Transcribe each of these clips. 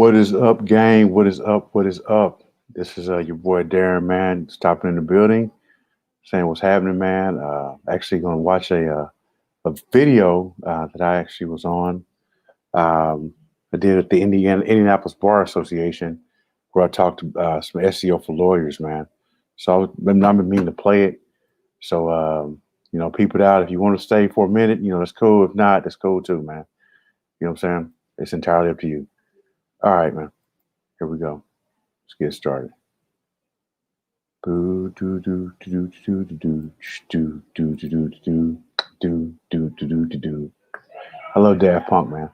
What is up, gang? What is up? What is up? This is your boy Darren, man, stopping in the building, saying what's happening, man. Actually, going to watch a video that I actually was on. I did at the Indianapolis Bar Association, where I talked to some SEO for lawyers, man. So I've been meaning to play it. So peep it out. If you want to stay for a minute, that's cool. If not, that's cool too, man. You know what I'm saying? It's entirely up to you. All right, man. Here we go. Let's get started. Boo do do do do do do do do do do do do do do do do. Hello, Daft Punk, man.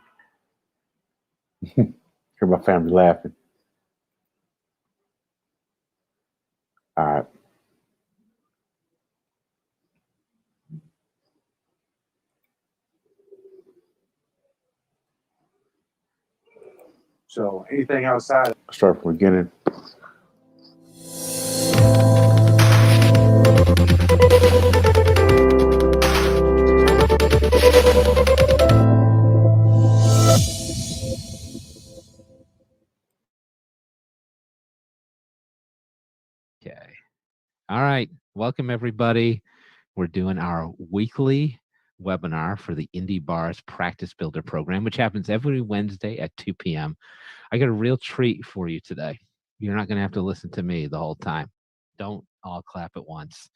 Hear my family laughing. All right. So anything outside. Start from the beginning. Okay. All right. Welcome, everybody. We're doing our weekly webinar for the Indy Bar's Practice Builder program, which happens every Wednesday at 2 p.m. I got a real treat for you today. You're not going to have to listen to me the whole time. Don't all clap at once.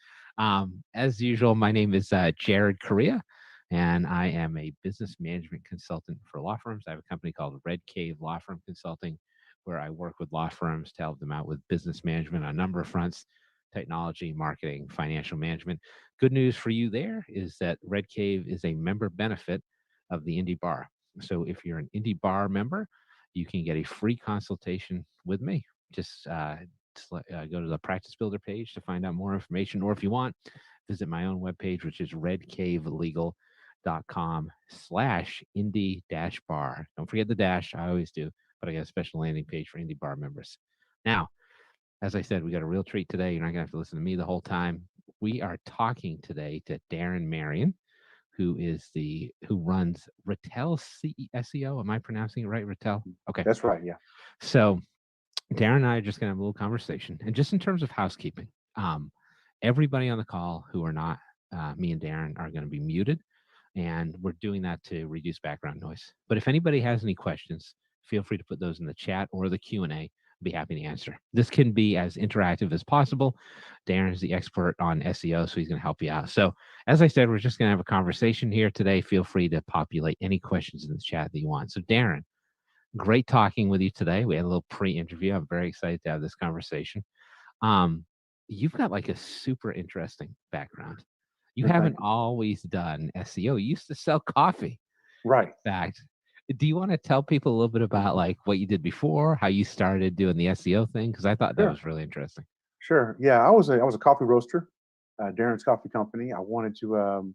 As usual, my name is Jared Correa, and I am a business management consultant for law firms. I have a company called Red Cave Law Firm Consulting, where I work with law firms to help them out with business management on a number of fronts: technology, marketing, financial management. Good news for you there is that Red Cave is a member benefit of the Indy Bar. So if you're an Indy Bar member, you can get a free consultation with me. Just go to the Practice Builder page to find out more information, or if you want, visit my own webpage, which is redcavelegal.com/Indy-bar. Don't forget the dash. I always do, but I got a special landing page for Indy Bar members. Now, as I said, we got a real treat today. You're not going to have to listen to me the whole time. We are talking today to Darren Marion, who runs Rattel SEO. Am I pronouncing it right, Rattel? Okay. That's right. Yeah. So Darren and I are just going to have a little conversation. And just in terms of housekeeping, everybody on the call who are not me and Darren are going to be muted. And we're doing that to reduce background noise. But if anybody has any questions, feel free to put those in the chat or the Q&A. Be happy to answer. This can be as interactive as possible. Darren is the expert on SEO, so he's going to help you out. So as I said, we're just going to have a conversation here today. Feel free to populate any questions in the chat that you want. So Darren, great talking with you today. We had a little pre-interview. I'm very excited to have this conversation. You've got like a super interesting background. You haven't always done SEO. You used to sell coffee. Right. In fact, do you want to tell people a little bit about like what you did before, how you started doing the SEO thing? Because I thought that was really interesting. Sure. Yeah, I was a coffee roaster, Darren's Coffee Company. I wanted to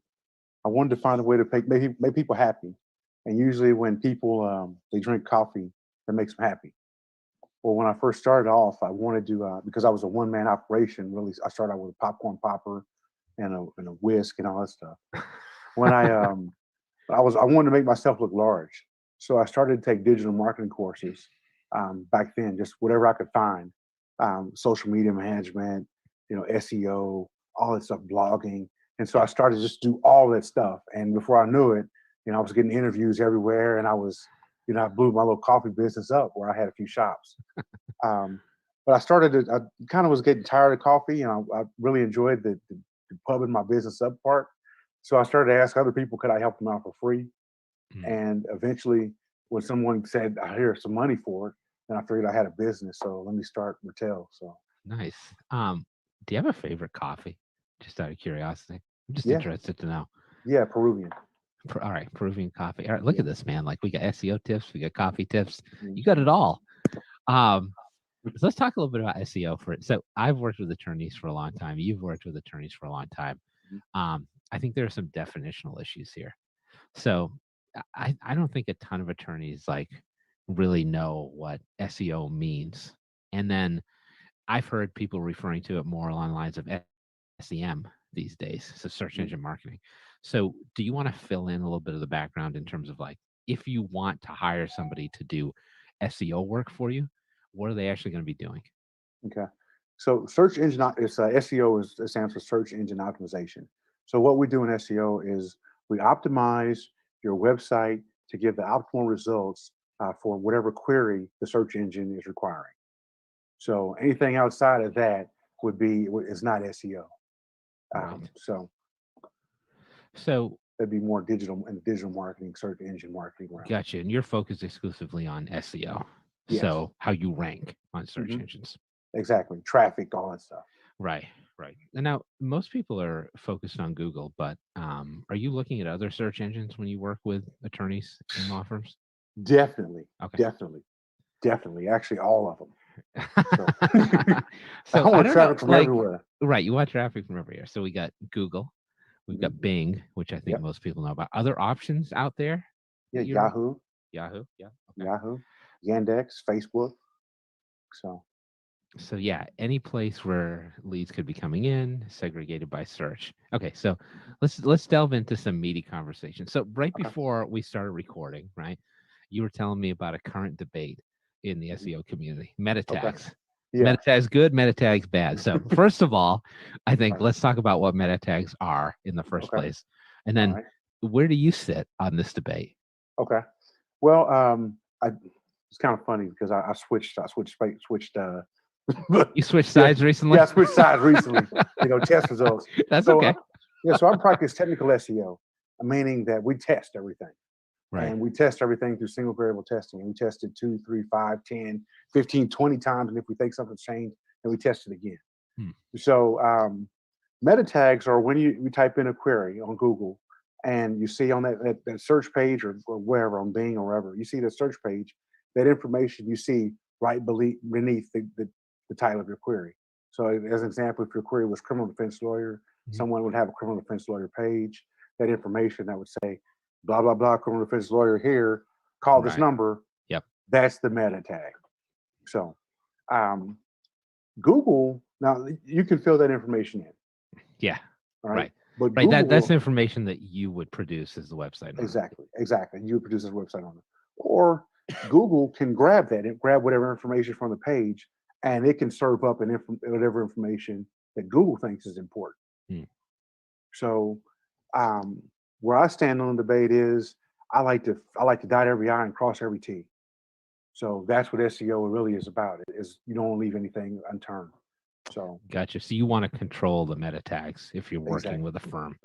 find a way to make people happy, and usually when people they drink coffee, that makes them happy. Well, when I first started off, I wanted to because I was a one-man operation. Really, I started out with a popcorn popper and a whisk and all that stuff. When I wanted to make myself look large, so I started to take digital marketing courses back then, just whatever I could find, social media management, SEO, all that stuff, blogging. And so I started to just do all that stuff. And before I knew it, I was getting interviews everywhere, and I blew my little coffee business up where I had a few shops. But I kind of was getting tired of coffee, and I really enjoyed the pubbing my business up part. So I started to ask other people, could I help them out for free? And eventually, when someone said, I hear some money for it, then I figured I had a business. So let me start Rattel. So nice. Do you have a favorite coffee? Just out of curiosity. I'm just interested to know. Yeah, Peruvian. All right, Peruvian coffee. All right, look at this, man. Like we got SEO tips, we got coffee tips. You got it all. So let's talk a little bit about SEO for it. So I've worked with attorneys for a long time. You've worked with attorneys for a long time. I think there are some definitional issues here. So I don't think a ton of attorneys like really know what SEO means. And then I've heard people referring to it more along the lines of SEM these days, so search engine marketing. So do you want to fill in a little bit of the background in terms of like, if you want to hire somebody to do SEO work for you, what are they actually going to be doing? Okay. So search engine is SEO is it stands for search engine optimization. So what we do in SEO is we optimize your website to give the optimal results for whatever query the search engine is requiring. So anything outside of that is not SEO. Right. So So that'd be more digital marketing, search engine marketing realm. gotcha. And you're focused exclusively on SEO. Yes. So how you rank on search Mhm. engines. Exactly. Traffic, all that stuff. Right. Right. And now most people are focused on Google, but are you looking at other search engines when you work with attorneys and law firms? Definitely. Okay. Definitely. Actually, all of them. So I want don't traffic know, from everywhere. Right. You want traffic from everywhere. So we got Google, we've got Mhm. Bing, which I think Yep. most people know about. Other options out there? Yeah. that you're- Yahoo, Yahoo. Yeah. Okay. Yahoo, Yandex, Facebook. So So yeah, any place where leads could be coming in, segregated by search. Okay, so let's delve into some meaty conversation. So right okay. before we started recording, right, you were telling me about a current debate in the Mhm. SEO community, meta Okay. tags. Yeah. Meta tags good, meta tags bad. So first of all, I think Right. let's talk about what meta tags are in the first Okay. place, and All then right. where do you sit on this debate? Okay. Well, it's kind of funny because I switched You switched yeah, sides recently. yeah, I switched sides recently. Test results. That's So okay. so I practice technical SEO, meaning that we test everything. Right. And we test everything through single variable testing. And we test it 2, 3, 5, 10, 15, 20 times. And if we think something's changed, then we test it again. Hmm. So meta tags are when you type in a query on Google and you see on that search page or wherever, on Bing or wherever, you see the search page, that information you see right beneath the title of your query. So as an example, if your query was criminal defense lawyer, Mhm. someone would have a criminal defense lawyer page. That information that would say, blah, blah, blah, criminal defense lawyer here, call this Right. number. Yep. That's the meta tag. So Google, now you can fill that information in. Yeah. All right. Right. But Right. Google That's will, information that you would produce as the website owner. exactly. You would produce a website on it. Or Google can grab that and grab whatever information from the page and it can serve up whatever information that Google thinks is important. Hmm. So where I stand on the debate is I like to dot every I and cross every T. So that's what SEO really is about. It is you don't leave anything unturned. So Gotcha. So you want to control the meta tags if you're working exactly. with a firm.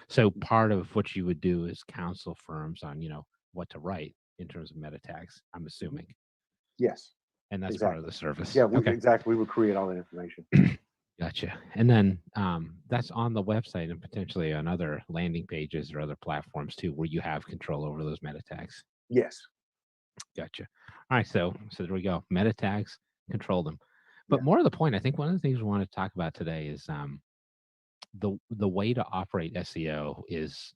So part of what you would do is counsel firms on, what to write in terms of meta tags, I'm assuming. Yes. And that's part of Exactly. the service. Yeah, Okay. exactly. We would create all that information. Gotcha. And then that's on the website and potentially on other landing pages or other platforms too, where you have control over those meta tags. Yes. Gotcha. All right. So there we go. Meta tags, control them. But Yeah. more to the point, I think one of the things we want to talk about today is the way to operate SEO is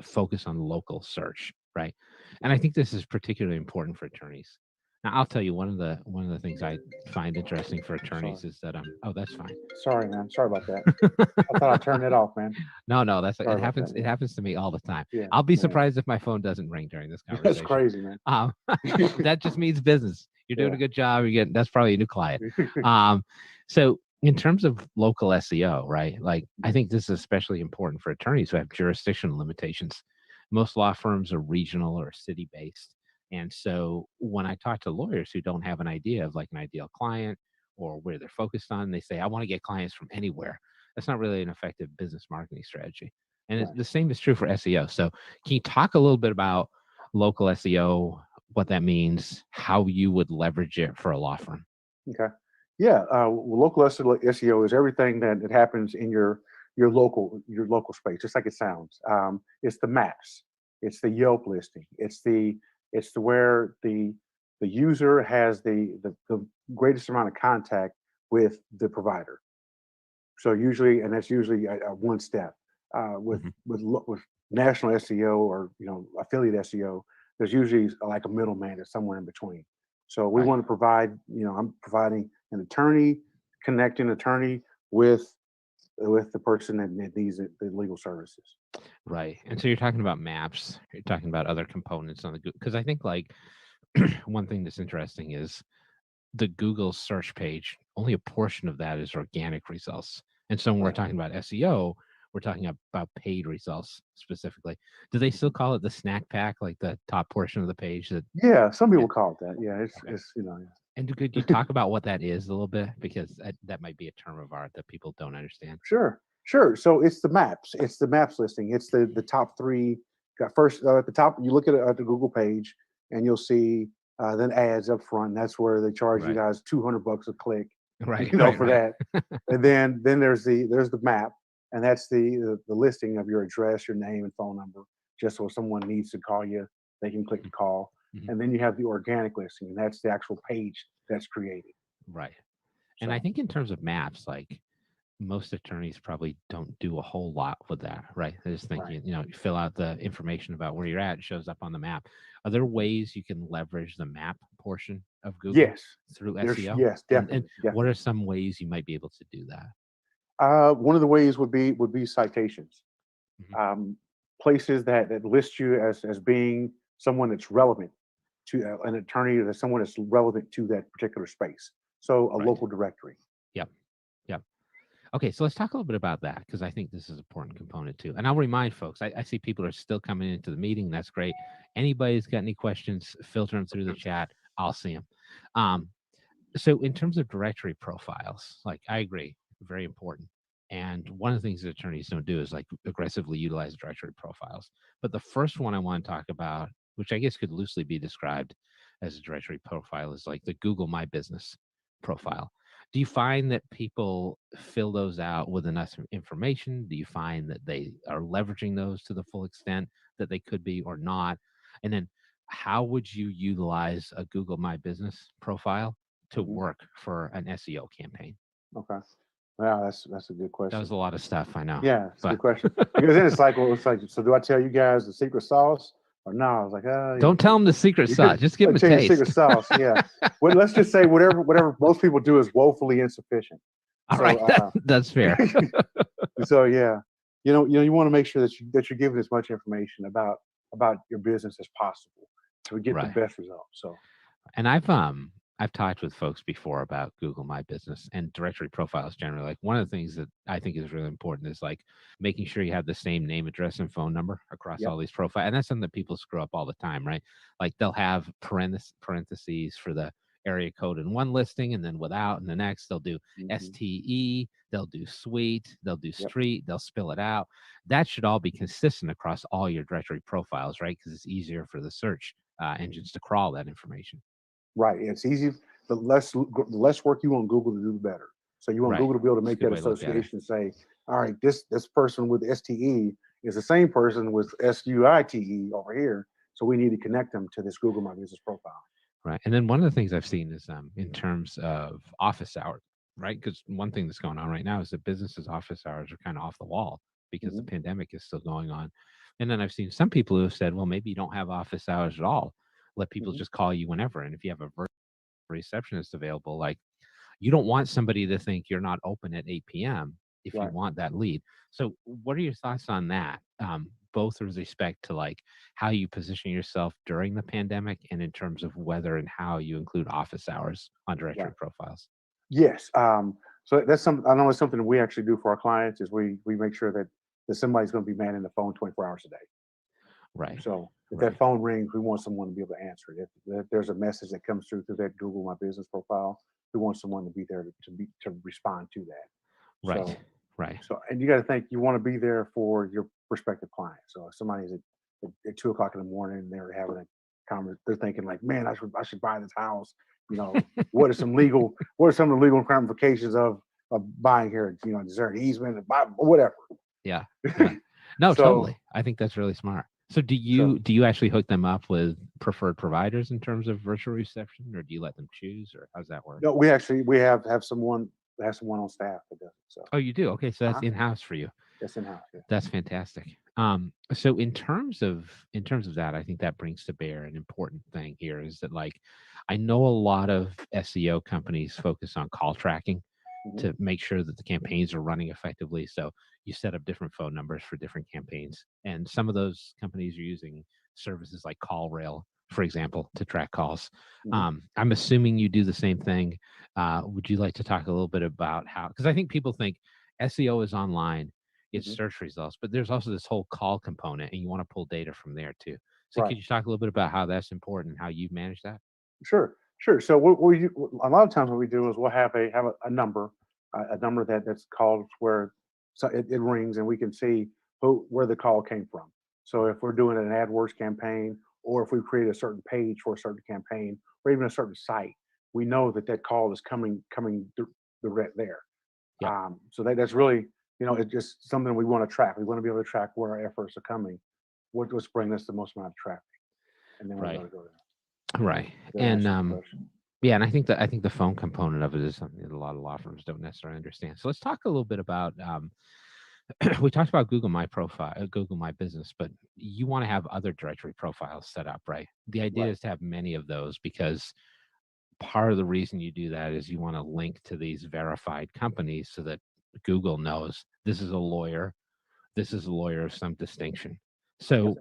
focus on local search, right? And I think this is particularly important for attorneys. Now, I'll tell you one of the things I find interesting for attorneys is that oh, that's fine. Sorry, man. Sorry about that. I thought I turned it off, man. No, it Sorry about happens. that, It man. happens to me all the time. Yeah, I'll be man. surprised if my phone doesn't ring during this That's conversation. crazy, man. That just means business. You're doing Yeah. a good job. That's probably a new client. So in terms of local SEO, right? Like I think this is especially important for attorneys who have jurisdictional limitations. Most law firms are regional or city based. And so when I talk to lawyers who don't have an idea of like an ideal client or where they're focused on, they say, I want to get clients from anywhere. That's not really an effective business marketing strategy. And Right. the same is true for SEO. So can you talk a little bit about local SEO, what that means, how you would leverage it for a law firm? Okay. Yeah. Local SEO is everything that happens in your local space, just like it sounds. It's the maps. It's the Yelp listing. It's the where the user has the greatest amount of contact with the provider. So usually, and that's usually a one step. With national SEO or affiliate SEO, there's usually like a middleman that's somewhere in between. So we Right. want to provide, I'm providing an attorney, connecting attorney with the person that needs the legal services. Right. And so you're talking about maps, you're talking about other components on the Google, because I think like one thing that's interesting is the Google search page, only a portion of that is organic results. And so when we're Right. talking about SEO, we're talking about paid results specifically. Do they still call it the snack pack, like the top portion of the page? That Yeah, some yeah, people call it that. Yeah, okay. it's you know. And could you talk about what that is a little bit, because that might be a term of art that people don't understand. Sure, sure. So it's the maps. It's the maps listing. It's the top three. Got first at the top. You look at the Google page, and you'll see then ads up front. That's where they charge you Right, guys $200 a click, right, for right. that. And then there's the map, and that's the listing of your address, your name, and phone number, just so if someone needs to call you, they can click the call. Mhm. And then you have the organic listing, and that's the actual page that's created. Right. And I So think in terms of maps, like most attorneys probably don't do a whole lot with that, right? They just think right. you fill out the information about where you're at, it shows up on the map. Are there Mhm. ways you can leverage the map portion of Google Yes, through there's SEO? yes, And definitely, what are definitely. some ways you might be able to do that? One of the ways would be citations, Mhm. um, places that list you as being someone that's relevant to an attorney, or someone that's relevant to that particular space. So a Right. local directory. Yep. Yep. Okay, so let's talk a little bit about that, because I think this is an important component too. And I'll remind folks, I see people are still coming into the meeting. That's great. Anybody's got any questions, filter them through the chat. I'll see them. Um, so in terms of directory profiles, like I agree, very important. And one of the things that attorneys don't do is like aggressively utilize directory profiles. But the first one I want to talk about, which I guess could loosely be described as a directory profile, is like the Google My Business profile. Do you find that people fill those out with enough information? Do you find that they are leveraging those to the full extent that they could be, or not? And then how would you utilize a Google My Business profile to Mhm. work for an SEO campaign? Okay. Wow, that's a good That was question. a lot of stuff, I know, Yeah, it's a but good question, because then it's like, well, it's like, so do I tell you guys the secret sauce or no? I was like, oh, don't tell them the secret you sauce. could Just give them a tell you the secret taste. sauce. Yeah. Well, let's just say whatever most people do is woefully insufficient. All right, So that's fair. so yeah, you want to make sure that you're giving as much information about your business as possible to get the Right. best results. So And I've talked with folks before about Google My Business and directory profiles generally. Like one of the things that I think is really important is like making sure you have the same name, address, and phone number across yep. all these profiles. And that's something that people screw up all the time, right? Like they'll have parentheses for the area code in one listing, and then without in the next. They'll do Hmm. STE, they'll do suite, they'll do Yep. street, they'll spill it out. That should all be consistent across all your directory profiles, right? Because it's easier for the search engines to crawl that information. Right. It's easy. The less work you want Google to do, the better. So you want Right. Google to be able to That's a make good that way to look at it. association and say, all right, this person with STE is the same person with SUITE over here. So we need to connect them to this Google My Business profile. Right. And then one of the things I've seen is in terms of office hours, right? Because one thing that's going on right now is that businesses' office hours are kind of off the wall because the Hmm. pandemic is still going on. And then I've seen some people who have said, well, maybe you don't have office hours at all. Let people Hmm. just call you whenever. And if you have a virtual receptionist available, like you don't want somebody to think you're not open at 8 p.m. if you Right. want that lead. So, what are your thoughts on that? Both with respect to like how you position yourself during the pandemic, and in terms of whether and how you include office hours on directory Right. profiles. Yes. So that's I know it's something we actually do for our clients is we make sure that somebody's going to be manning the phone 24 hours a day. Right. So if that Right. phone rings, we want someone to be able to answer it. If there's a message that comes through that Google My Business profile, we want someone to be there to respond to that. Right. So Right. and you got to think you want to be there for your prospective client. So if somebody's at 2 o'clock in the morning and they're having a conversation, they're thinking like, man, I should buy this house. What are some of the legal ramifications of buying here? Is there an easement, whatever. Yeah. Yeah. No, So totally. I think that's really smart. So do so you actually hook them up with preferred providers in terms of virtual reception, or do you let them choose, or how's that work? no, we have someone on staff that does it. So Oh, you do? Okay, so that's uh-huh. in-house for you. That's in house. Yeah. That's fantastic. So in terms of that, I think that brings to bear an important thing here is that like I know a lot of SEO companies focus on call tracking Hmm. to make sure that the campaigns are running effectively. So you set up different phone numbers for different campaigns. And some of those companies are using services like CallRail for example, to track calls. Mhm. I'm assuming you do the same thing. Would you like to talk a little bit about how, because I think people think SEO is online, it's Mhm. search results, but there's also this whole call component and you want to pull data from there too. So Right. could you talk a little bit about how that's important and how you manage that? Sure. Sure. So what we do, a lot of times what we do is we'll have a number, a number that's called where so it rings and we can see where the call came from. So if we're doing an AdWords campaign or if we create a certain page for a certain campaign or even a certain site, we know that that call is coming direct there. Yep. So that's really, it's just something we want to track. We want to be able to track where our efforts are coming, what's bringing us the most amount of traffic, and then we're Right. going to go there. Right. That And answers the question. yeah, and I think the phone component of it is something that a lot of law firms don't necessarily understand. So let's talk a little bit about we talked about Google My Profile, Google My Business, but you want to have other directory profiles set up, right? The idea Right. is to have many of those because part of the reason you do that is you want to link to these verified companies so that Google knows this is a lawyer, this is a lawyer of some distinction. Yep. So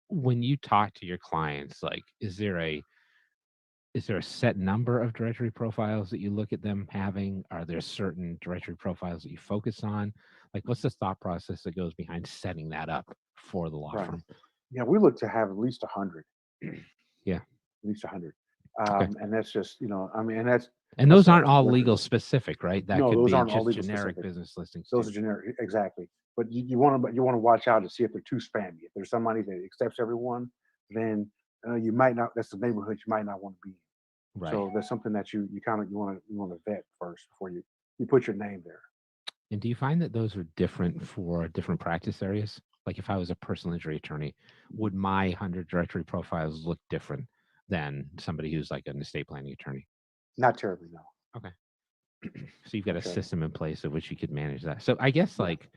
when you talk to your clients, like, is there a set number of directory profiles that you look at them having? Are there certain directory profiles that you focus on? Like, what's the thought process that goes behind setting that up for the law Right. firm? Yeah, we look to have at least 100, Yeah. at least 100. Okay. And that's just, I mean, and that's And that's those a aren't all directory. legal specific, right? That No, could those be aren't all just legal generic specific. business listings Those too. are generic, exactly. But you want to watch out to see if they're too spammy. If there's somebody that accepts everyone, then you might not. That's the neighborhood you might not want to be in. Right. So that's something that you kind of you want to vet first before you put your name there. And do you find that those are different for different practice areas? Like if I was a personal injury attorney, would my 100 directory profiles look different than somebody who's like an estate planning attorney? Not terribly, no. Okay. So you've got Not a terribly. system in place of which you could manage that. So I guess Yeah. like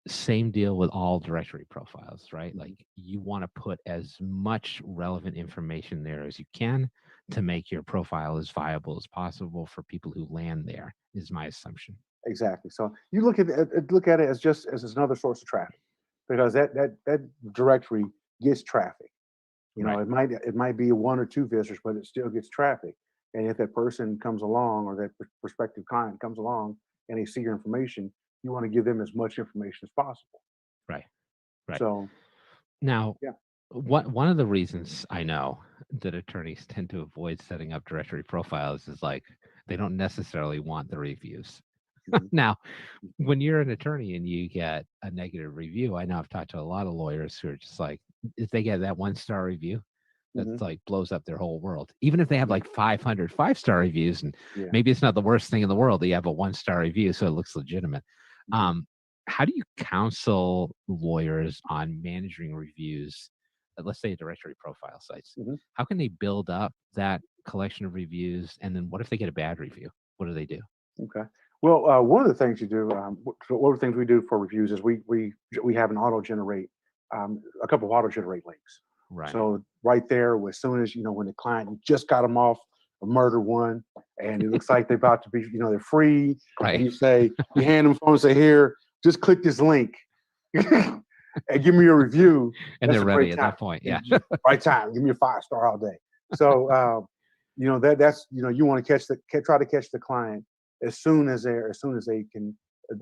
same deal with all directory profiles, right? Mhm. Like you want to put as much relevant information there as you can to make your profile as viable as possible for people who land there, is my assumption. Exactly. So you look at it as just as another source of traffic because that directory gets traffic. Right. It might be one or two visitors, but it still gets traffic. And if that person comes along or that prospective client comes along and they see your information, you want to give them as much information as possible. Right. Right. So Now, yeah. one of the reasons I know that attorneys tend to avoid setting up directory profiles is like they don't necessarily want the reviews. Mhm. Now, when you're an attorney and you get a negative review, I know I've talked to a lot of lawyers who are just like, if they get that 1-star review, that's Mhm. like blows up their whole world. Even if they have Yeah. like 500 5-star reviews, and Yeah. maybe it's not the worst thing in the world that you have a 1-star review, so it looks legitimate. Mhm. Um, how do you counsel lawyers on managing reviews? Let's say directory profile sites. Mhm. How can they build up that collection of reviews? And then what if they get a bad review? What do they do? Okay. Well, one of the things you do, one of the things we do for reviews is we have an auto generate, a couple of auto generate links. Right. So right there, as soon as when the client you just got them off a murder one, and it looks like they're about to be, they're free, and Right. you hand them phone and say, here, just click this link, and give me your review. And That's they're a ready great at time. that point. And Yeah. right time. Give me a 5-star all day. So that's you want to try to catch the client as soon as they can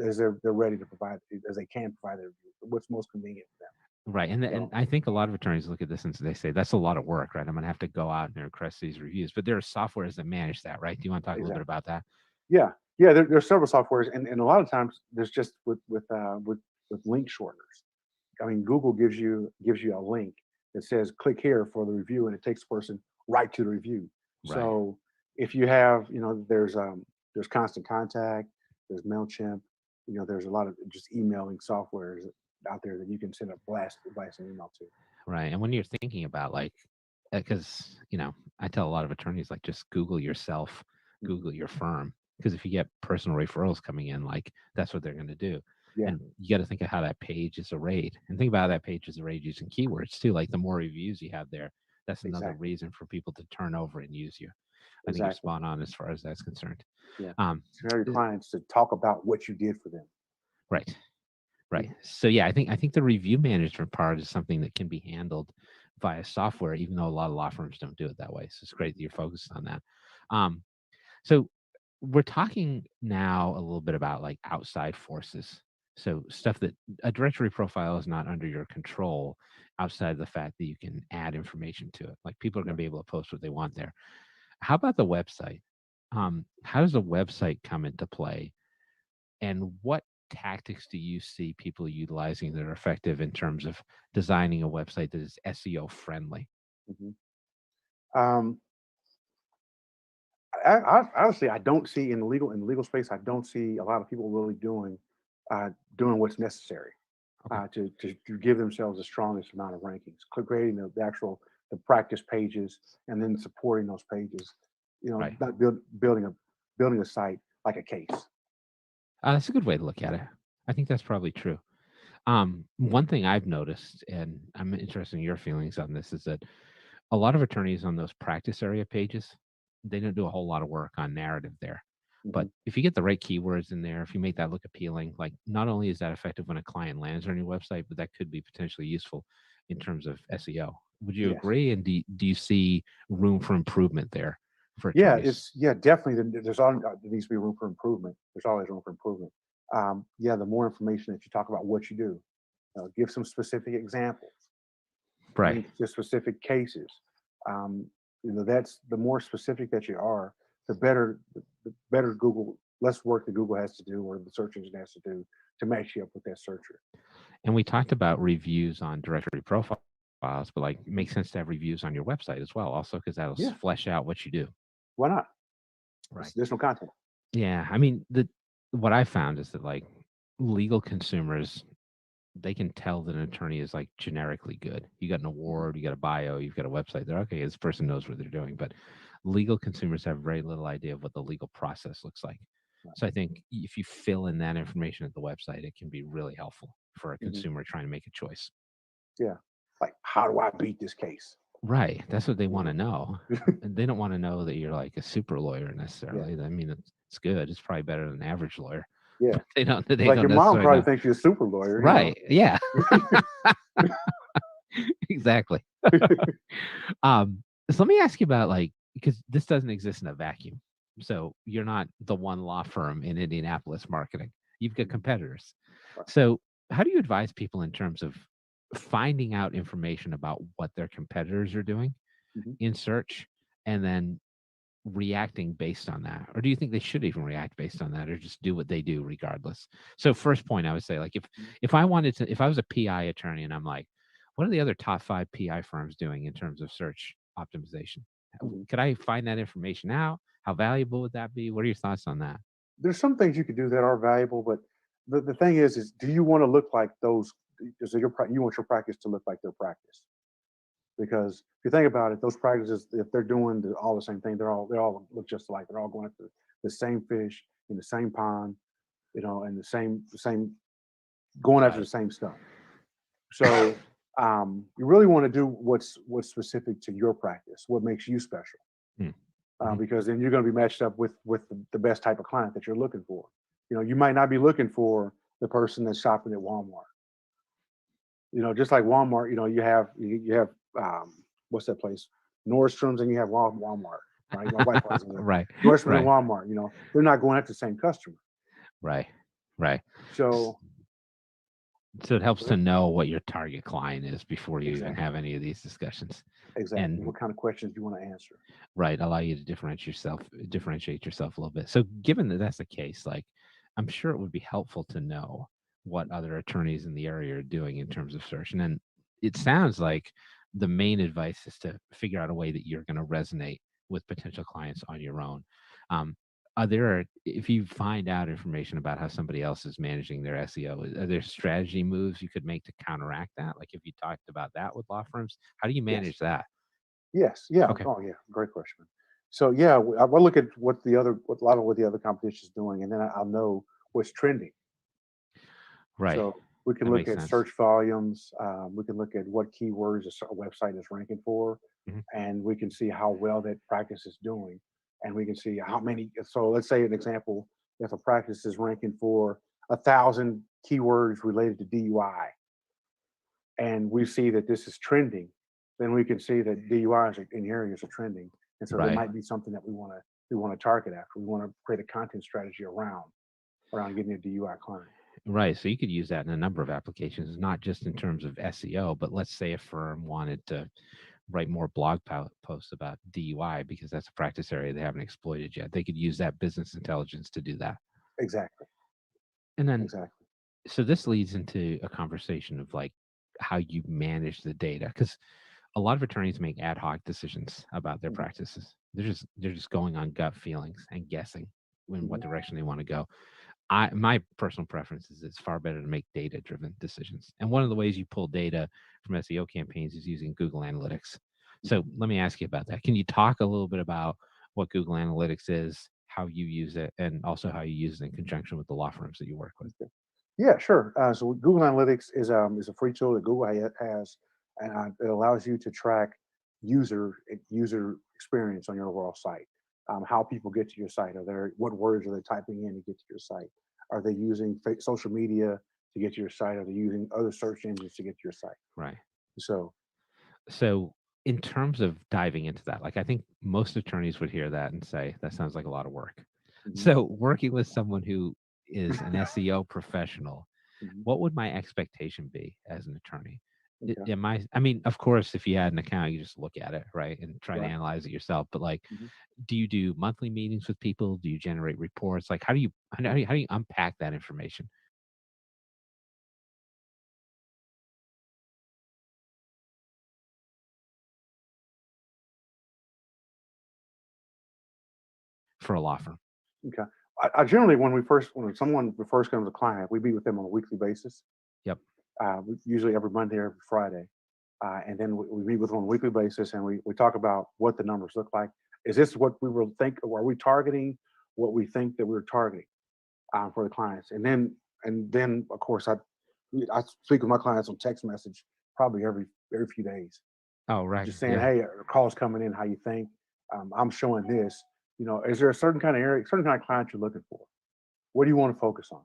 as they're ready to provide as they can provide their review. What's most convenient for them. Right. And So I think a lot of attorneys look at this and they say, that's a lot of work, right? I'm going to have to go out and request these reviews. But there are softwares that manage that, right? Do you want to talk a little bit exactly. about that? Yeah. Yeah. There's several softwares, and a lot of times there's just with link shorteners. I mean, Google gives you a link that says click here for the review, and it takes the person right to the review. Right. So if you have, there's Constant Contact, there's Mailchimp, there's a lot of just emailing softwares out there that you can send a blast an email to. Right. And when you're thinking about like, because, I tell a lot of attorneys, like, just Google yourself, Mhm. Google your firm. Because if you get personal referrals coming in, like, that's what they're going to do. Yeah, And you got to think of how that page is arrayed and think about how that page is arrayed using keywords too. Like, the more reviews you have there, that's another exactly, reason for people to turn over and use you. I think you're exactly. spot on as far as that's concerned. Yeah, Um, to tell your uh, clients to talk about what you did for them. right. Right. Mhm. So yeah, I think the review management part is something that can be handled via software, even though a lot of law firms don't do it that way. So it's great that you're focused on that. Um, so we're talking now a little bit about like outside forces. So stuff that a directory profile is not under your control outside of the fact that you can add information to it. Like people are going to be able to post what they want there. How about the website? How does the website come into play? And what tactics do you see people utilizing that are effective in terms of designing a website that is SEO friendly? Mhm. Um, honestly, I don't see in the legal space. I don't see a lot of people really doing what's necessary Okay. to give themselves the strongest amount of rankings, creating the actual the practice pages, and then supporting those pages. Right. Not building a site like a case. That's a good way to look at it. I think that's probably true. One thing I've noticed, and I'm interested in your feelings on this, is that a lot of attorneys on those practice area pages, they don't do a whole lot of work on narrative there. But Mhm. if you get the right keywords in there, if you make that look appealing, like not only is that effective when a client lands on your website, but that could be potentially useful in terms of SEO. Would you Yes. agree? And do you see room for improvement there for Yeah, attorneys? definitely. There needs to be room for improvement. There's always room for improvement. Yeah, the more information that you talk about what you do, give some specific examples, Right. link to specific cases. Um, that's the more specific that you are, the better Google, less work that Google has to do or the search engine has to do to match you up with that searcher. And we talked about reviews on directory profiles, but like it makes sense to have reviews on your website as well, also because that'll Yeah, flesh out what you do. why not? It's Right. additional content. Yeah. I mean, what I found is that like legal consumers, they can tell that an attorney is like generically good. You got an Mhm. award, you got a bio, you've got a website. They're okay. This person knows what they're doing. But legal consumers have very little idea of what the legal process looks like. Right. So I think if you fill in that information at the website, it can be really helpful for a Mhm. consumer trying to make a choice. Yeah, like how do I beat this case? Right. That's what they You want to know? know. And they don't want to know that you're like a super lawyer Yeah, necessarily. I mean, it's good. It's probably better than an average lawyer. yeah. But they Like don't your mom necessarily probably know. thinks you're a super lawyer. Right. Yeah. Exactly. So let me ask you about like because this doesn't exist in a vacuum. So you're not the one law firm in Indianapolis marketing. You've got Mhm. competitors. Right. So how do you advise people in terms of finding out information about what their competitors are doing Mhm. in search and then reacting based on that? Or do you think they should even react based on that or just do what they do regardless? So first point I would say like Mhm. if I was a PI attorney and I'm like, what are the other top 5 PI firms doing in terms of search optimization? Mhm. Could I find that information out? How valuable would that be? What are your thoughts on that? There's some things you could do that are valuable, but the thing is do you want to look like those? Is you want your practice to look like their practice? Because if you think about it, those practices, if they're doing all the same thing, they all look just alike. They're all going after the same fish in the same pond, and the same going after Right. the same stuff. So you really want to do what's specific to your practice, what makes you special, Mm. Mhm. because then you're going to be matched up with the best type of client that you're looking for. You might not be looking for the person that's shopping at Walmart. Just like Walmart, you have what's that place? Nordstrom's, and you have Walmart, right? My wife works in there. Right. Nordstrom and Right. Walmart, they're not going after the same customer. Right. Right. S- So So it helps to know what your target client is before you even exactly, have any of these discussions. exactly. And What kind of questions do you want to answer? right, allow you to differentiate yourself a little bit. So given that that's the case, like I'm sure it would be helpful to know what other attorneys in the area are doing in terms of search. And then it sounds like the main advice is to figure out a way that you're going to resonate with potential clients on your own. Um, if you find out information about how somebody else is managing their SEO, are there strategy moves you could make to counteract that? Like if you talked about that with law firms, how do you Yes, manage that? yes, yeah. Okay. Oh, yeah. Great question. So yeah, we'll look at what a lot of what the other competition is doing, and then I'll know what's trending. Right. So we can That look makes at sense. search volumes. We can look at what keywords a website is ranking for, Mhm. and we can see how well that practice is doing. And we can see how many. So let's say an example: if a practice is ranking for 1,000 keywords related to DUI, and we see that this is trending, then we can see that DUIs in areas are trending, and so there Right. might be something that we want to target after. We want to create a content strategy around getting a DUI client. Right. So you could use that in a number of applications, not just in terms of SEO, but let's say a firm wanted to write more blog posts about DUI because that's a practice area they haven't exploited yet. They could use that business intelligence to do that. Exactly. And then, Exactly. so this leads into a conversation of like how you manage the data, because a lot of attorneys make ad hoc decisions about their Mhm, practices. They're just going on gut feelings and guessing in what mhm, direction they want to go. My personal preference is it's far better to make data driven decisions. And one of the ways you pull data from SEO campaigns is using Google Analytics. mhm. So let me ask you about that. Can you talk a little bit about what Google Analytics is, how you use it, and also how you use it in conjunction with the law firms that you work with? Okay. Yeah, sure. So Google Analytics is a free tool that Google has, and it allows you to track user experience on your overall site. How people get to your site? What words are they typing in to get to your site? Are they using social media to get to your site? Are they using other search engines to get to your site? Right. So, So in terms of diving into that, like I think most attorneys would hear that and say, that sounds like a lot of work. mhm. So working with someone who is an SEO professional, Mhm. what would my expectation be as an attorney? Okay, I mean, of course, if you had an account, you just look at it, right, and try to right. analyze it yourself. But like, Mhm. do you do monthly meetings with people? Do you generate reports? Like, how do you unpack that information for a law firm? Okay. I generally, when someone first comes a client, we meet with them on a weekly basis. Yep. Usually every Monday or every Friday. And then we meet with them on a weekly basis and we talk about what the numbers look like. Is this what we will think? Or are we targeting what we think that we're targeting for the clients? And then of course I speak with my clients on text message probably every few days, Oh, right. just saying, Yeah. hey, calls coming in, how you think? I'm showing this. Is there a certain kind of area, certain kind of client you're looking for? What do you want to focus on?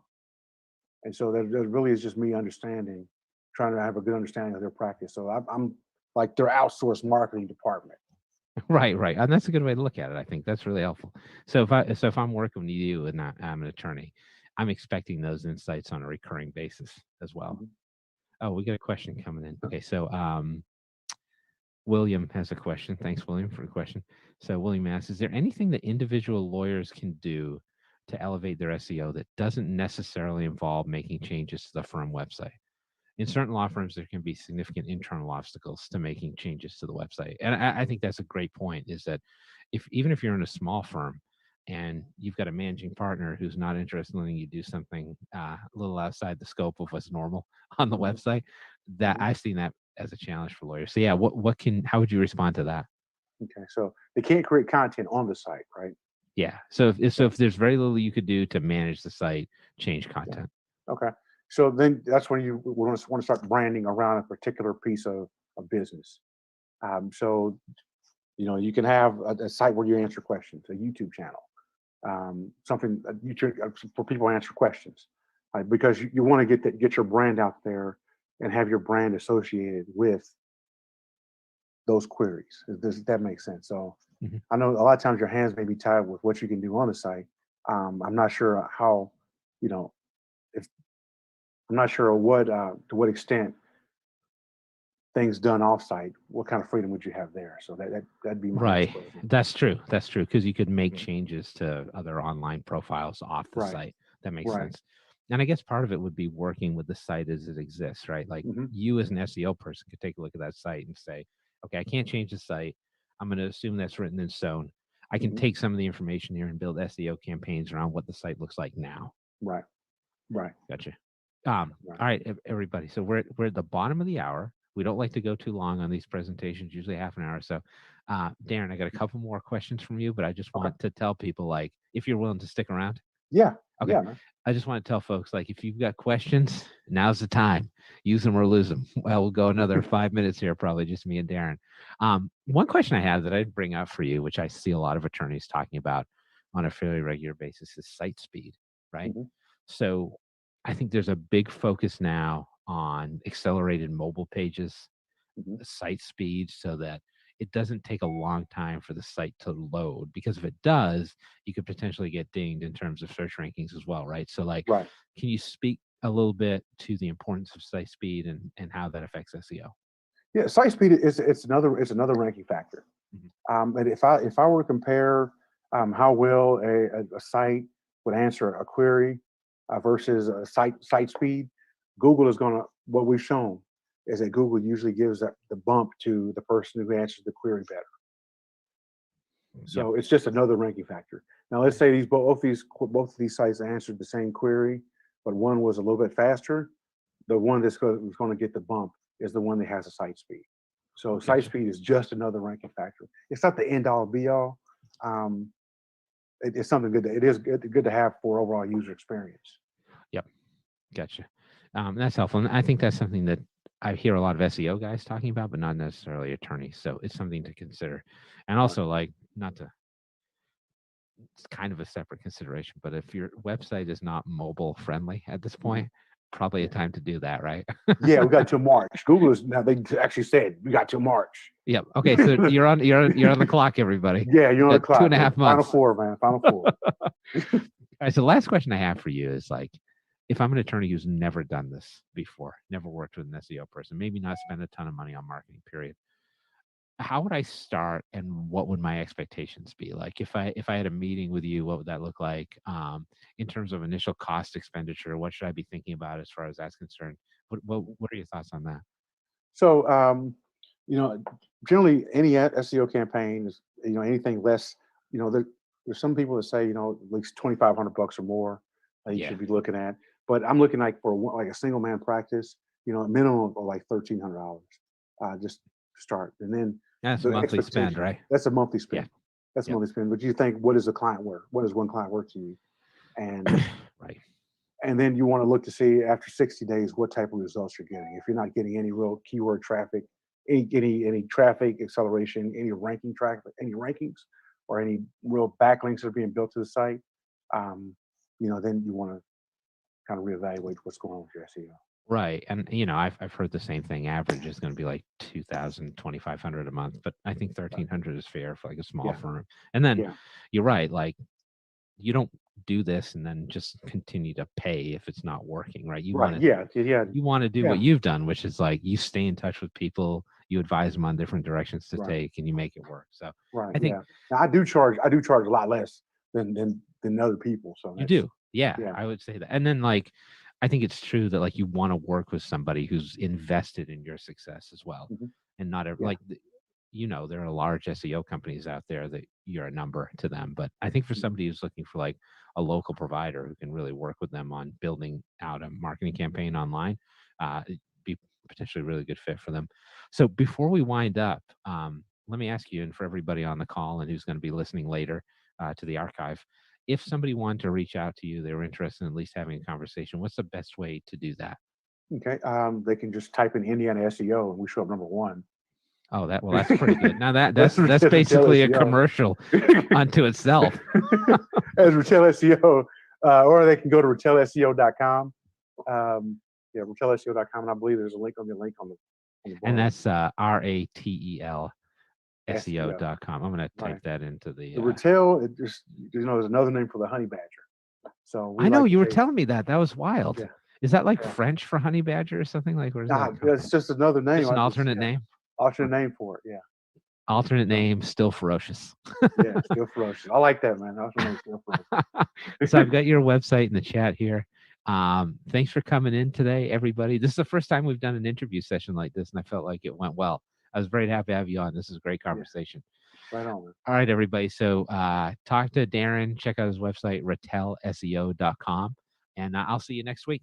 And so that really is just me understanding, trying to have a good understanding of their practice. So I'm like their outsourced marketing department. Right, right, and that's a good way to look at it. I think that's really helpful. So if I'm working with you and I'm an attorney, I'm expecting those insights on a recurring basis as well. Mhm. Oh, we got a question coming in. Okay, so William has a question. Thanks, William, for the question. So William asks, is there anything that individual lawyers can do to elevate their SEO that doesn't necessarily involve making changes to the firm website? In certain law firms, there can be significant internal obstacles to making changes to the website. And I think that's a great point, is that even if you're in a small firm and you've got a managing partner who's not interested in letting you do something a little outside the scope of what's normal on the Mhm. website, that Mhm. I've seen that as a challenge for lawyers. So yeah, how would you respond to that? Okay, so they can't create content on the site, right? Yeah. So if Okay. there's very little you could do to manage the site, change Yeah. content. Okay. So then that's when you want to start branding around a particular piece of business. So you can have a site where you answer questions, a YouTube channel, something YouTube for people to answer questions, because you want to get your brand out there and have your brand associated with those queries. Does that make sense? So Mhm. I know a lot of times your hands may be tied with what you can do on the site. I'm not sure how, you know, if I'm not sure what to what extent things done offsite, what kind of freedom would you have there? So that'd be my next Right. question. That's true. That's true. Because you could make Mhm. changes to other online profiles off the Right, site. That makes right. sense. And I guess part of it would be working with the site as it exists, right? Like Hmm. you as an SEO person could take a look at that site and say, okay, I can't change the site. I'm going to assume that's written in stone. I can Hmm. take some of the information here and build SEO campaigns around what the site looks like now. Right, right, Gotcha. right. All right, everybody. So we're at the bottom of the hour. We don't like to go too long on these presentations, usually half an hour. So, Darren, I got a couple more questions from you, but I just Okay. want to tell people, like, if you're willing to stick around. Yeah, Okay. yeah, man. I just want to tell folks, like, if you've got questions, now's the time. Use them or lose them. Well, we'll go another 5 minutes here, probably just me and Darren. One question I have that I'd bring up for you, which I see a lot of attorneys talking about on a fairly regular basis, is site speed, right? Hmm. So I think there's a big focus now on accelerated mobile pages. site speed so that it doesn't take a long time for the site to load, because if it does, you could potentially get dinged in terms of search rankings as well, right? So like, Right. can you speak a little bit to the importance of site speed and how that affects SEO? Yeah, site speed it's another ranking factor. And if I were to compare how well a site would answer a query versus a site speed, Google is gonna, what we've shown is that Google usually gives the bump to the person who answers the query better. So it's just another ranking factor. Now let's say both of these sites answered the same query, but one was a little bit faster. The one that's going to get the bump is the one that has a site speed. So site speed is just another ranking factor. It's not the end all be all. It's something good. It is good to have for overall user experience. Yep. Gotcha. That's helpful. And I think that's something that I hear a lot of SEO guys talking about, but not necessarily attorneys. So it's something to consider. And also, like, it's kind of a separate consideration, but if your website is not mobile friendly at this point, probably a time to do that, right? Yeah, we got till March. Google is now, they actually said we got till March. Yep. Okay, so you're on the clock, everybody. Yeah, you're on the clock. 2.5 months. Final four, man. Final four. All right. So the last question I have for you is, like, if I'm an attorney who's never done this before, never worked with an SEO person, maybe not spend a ton of money on marketing, period, how would I start, and what would my expectations be? Like, if I had a meeting with you, what would that look like? In terms of initial cost expenditure, what should I be thinking about as far as that's concerned? What are your thoughts on that? So, generally any SEO campaign is, anything less, there's some people that say, at least $2,500 or more you should be looking at. But I'm looking like for like a single man practice, a minimum of like $1,300. Just start, and then that's a monthly spend, right? That's a monthly spend. That's a monthly spend. But you think, what is a client worth? What is one client worth to you? And right. And then you want to look to see after 60 days what type of results you're getting. If you're not getting any real keyword traffic, any traffic acceleration, any ranking traffic, any rankings, or any real backlinks that are being built to the site, then you want to kind of reevaluate what's going on with your SEO. Right. And I've heard the same thing. Average is going to be like 2,000, 2,500 a month, but I think 1,300 is fair for like a small firm. And then you're right, like, you don't do this and then just continue to pay if it's not working, right? You want to do what you've done, which is like, you stay in touch with people, you advise them on different directions to take, and you make it work. So I think now I do charge a lot less than other people. So you do. Yeah, I would say that. And then, like, I think it's true that, like, you want to work with somebody who's invested in your success as well. And not like, there are large SEO companies out there that you're a number to them. But I think for somebody who's looking for like a local provider who can really work with them on building out a marketing campaign online, it'd be potentially a really good fit for them. So before we wind up, let me ask you, and for everybody on the call and who's going to be listening later to the archive, if somebody wanted to reach out to you, they were interested in at least having a conversation, what's the best way to do that? Okay. They can just type in Indiana SEO and we show up number one. Oh, that's pretty good. Now that's basically a commercial unto itself. As Retail SEO, or they can go to RetailSEO.com. RetailSEO.com, and I believe there's a link on the and that's RATEL SEO.com. I'm going to type that into the retail. It just there's another name for the honey badger. So I know you were telling me that. That was wild. Yeah. Is that like French for honey badger or something like? It's just another name. Just an alternate name. Alternate name for it. Yeah. Alternate name, still ferocious. Still ferocious. I like that, man. Alternate name, still ferocious. So I've got your website in the chat here. Thanks for coming in today, everybody. This is the first time we've done an interview session like this, and I felt like it went well. I was very happy to have you on. This is a great conversation. Right on, man. All right, everybody. So talk to Darren. Check out his website, RetailSEO.com. And I'll see you next week.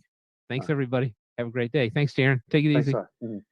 Thanks, everybody. Have a great day. Thanks, Darren. Take it easy. Thanks,